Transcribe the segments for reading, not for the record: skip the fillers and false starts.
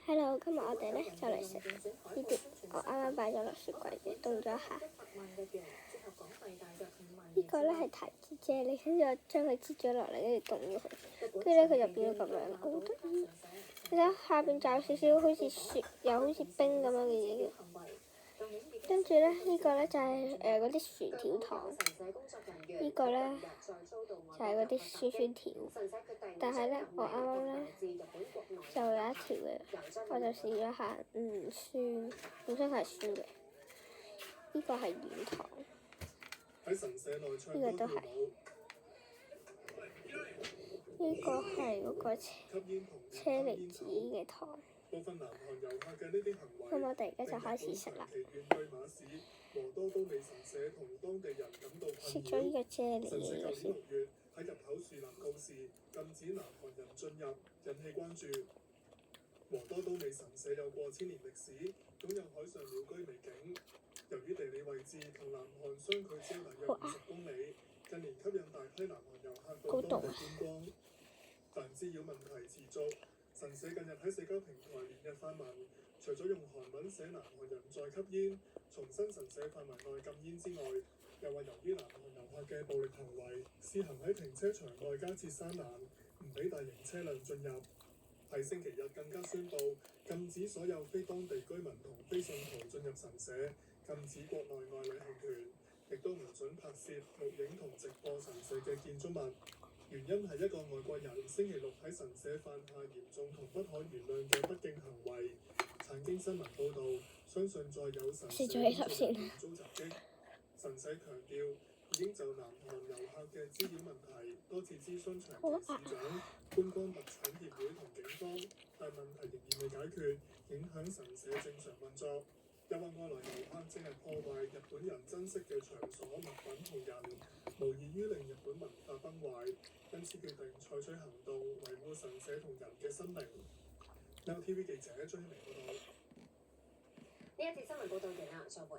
Hello，今日我哋咧就嚟食呢啲，我啱啱擺咗落雪櫃嘅，凍咗一下。呢個咧係提子啫喱，跟住我將佢切咗落嚟，跟住凍咗佢，跟住咧佢就變咗咁樣，好得意。你睇下邊就有少少好似雪又好似冰咁樣嘅嘢嘅。跟住咧呢個咧就係嗰啲薯條糖，呢個咧就係嗰啲酸酸條。但係咧我啱啱咧就有一條嘅，我就試咗下，唔酸，本身係酸嘅。呢個係軟糖，呢個都係，呢個係嗰個車厘子嘅糖。咁我哋而家就開始食啦。食咗呢個啫喱嘅嘢先。喺入口樹立告示，禁止南韓人進入，引起關注。和多都美神社有過千年歷史，擁有海上鳥居美景。由於地理位置同南韓相距只有大約50公里，近年吸引大批南韓遊客到當地觀光。但滋擾問題持續，神社近日喺社交平台連日發文，除咗用韓文寫南韓人在吸煙，重申神社範圍內禁煙之外，又話由於南韓遊客嘅暴力行為，試行喺停車場外加設山欄，唔俾大型車輛進入。喺星期日更加宣布禁止所有非當地居民同非信徒進入神社，禁止國內外旅行團，亦都唔准拍攝、錄影同直播神社嘅建築物。原因係一個外國人星期六喺神社犯下嚴重同不可原諒嘅不敬行為。產經新聞報導，相信再有神社工作人員遭襲擊。神社強調已經就南韓遊客嘅滋擾問題多次諮詢長崎市長、觀光物產協會同警方，但問題仍然未解決，影響神社正常運作。又話外來遊客正係破壞日本人珍惜嘅場所、物品同人，無異於令日本文化崩壞，因此決定採取行動維護神社同人嘅生命。Now TV 記者張一鳴報道。呢一節新聞報導完啦，再會。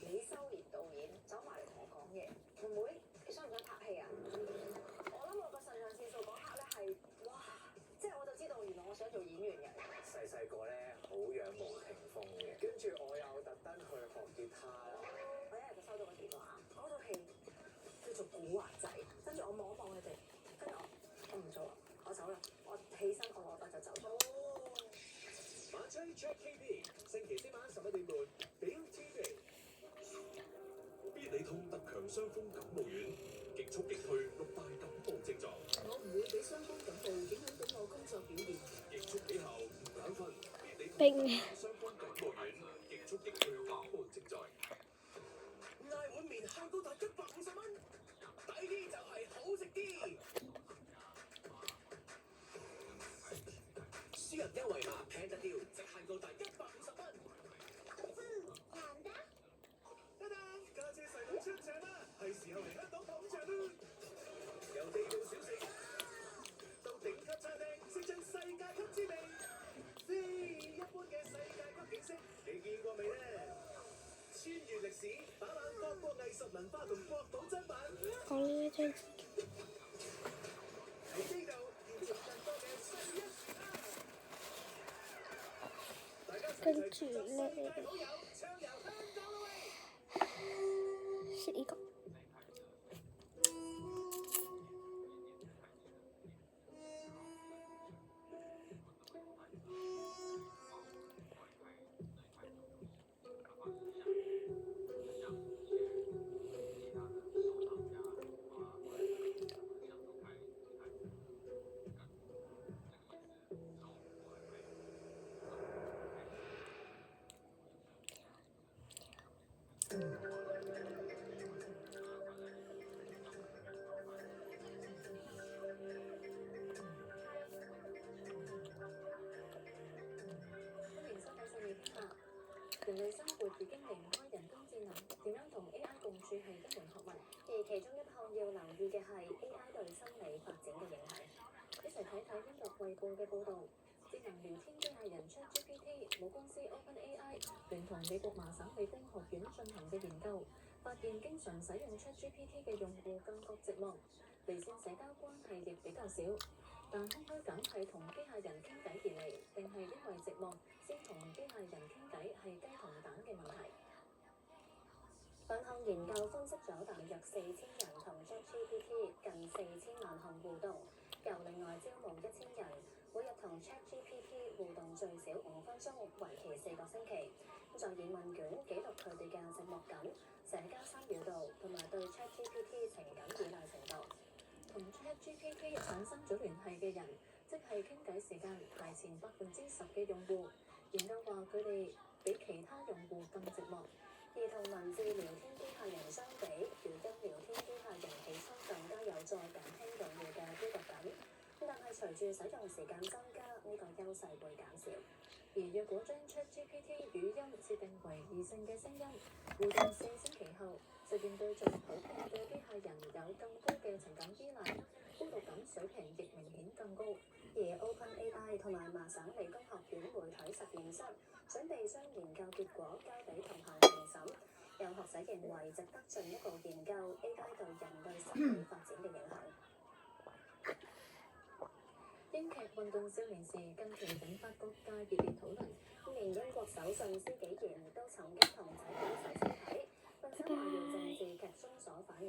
李修賢導演走埋嚟同我講嘢，妹妹，你想唔想拍戲啊？我諗我個腎上腺素嗰刻咧係，哇！即係我就知道原來我想做演員嘅。細個咧好仰慕霆鋒嘅，跟住我又特登去學吉他啦。我一日就收到個電話，嗰套戲叫做《古惑仔》，跟住我望一望佢哋，跟住我唔做啦，我走啦，我起身我攞袋就走咗。晚吹 Check TV，星期四晚11點半，ViuTV。必理痛特強傷風感冒丸，極速擊退6大感冒症狀。我唔會俾傷風感冒影響到我工作表現。極速起效，唔眼瞓。必理痛冰傷風感冒丸，極速擊退感冒症狀。嗌碗麵慳高達150蚊，抵啲就係好食啲。私人優惠碼平得掉，直限高達150蚊。難得。得得，家姐細佬出場啦，係時候嚟香港捧場啦！由地道小食到頂級餐廳，食盡世界級滋味。一般嘅世界級景色，你見過未呢？穿越歷史，把玩各國藝術文化同國寶珍品。我呢一張紙喺呢度現場更多嘅世一時刻。大家齊齊祝世界好友暢遊香港啦喂！食呢個。人類生活已經離唔開人工智能，點樣同 AI 共處係一門學問。而其中一項要留意嘅係 AI 對心理發展嘅影響。一齊睇睇英國衛報嘅報導，智能聊天機械人 ChatGPT 母公司 OpenAI 聯同美國麻省理工學院進行嘅研究，發現經常使用 ChatGPT 嘅用戶更覺寂寞，離線社交關係亦比較少。但空虛感係同機械人傾偈而嚟，定係因為寂寞先同機械人傾偈係雞同蛋嘅問題？兩項研究分析咗大約4000人同 ChatGPT 近4000萬項互動，又另外招募1000人，每日同 ChatGPT 互動最少5分鐘，為期4個星期。再以問卷記錄佢哋嘅寂寞感、社交參與度同埋對 ChatGPT 情感依賴程度。同 ChatGPT 產生咗聯繫嘅人，即係傾偈時間排前10%嘅用戶。研究話佢哋比其他用戶更寂寞。而同文字聊天機械人相比，語音聊天機械人起初更加有助減輕用戶嘅孤獨感。但係隨住使用時間增加，呢個優勢會減少。而若果將 ChatGPT 語音設定為異性嘅聲音，互動4星期後，實驗對象普遍對機械人有更高嘅情感依賴，孤獨感水平亦明顯更高。而 OpenAI 同埋麻省理工學院媒體實驗室準備將研究結果交俾同行評審。有學者認為值得進一步研究 AI 對人類心理發展嘅影響。英劇《運動少年時》近期引發各界熱烈討論，連英國首相施紀賢都曾經同仔女一齊睇，並且話要正視劇中所反映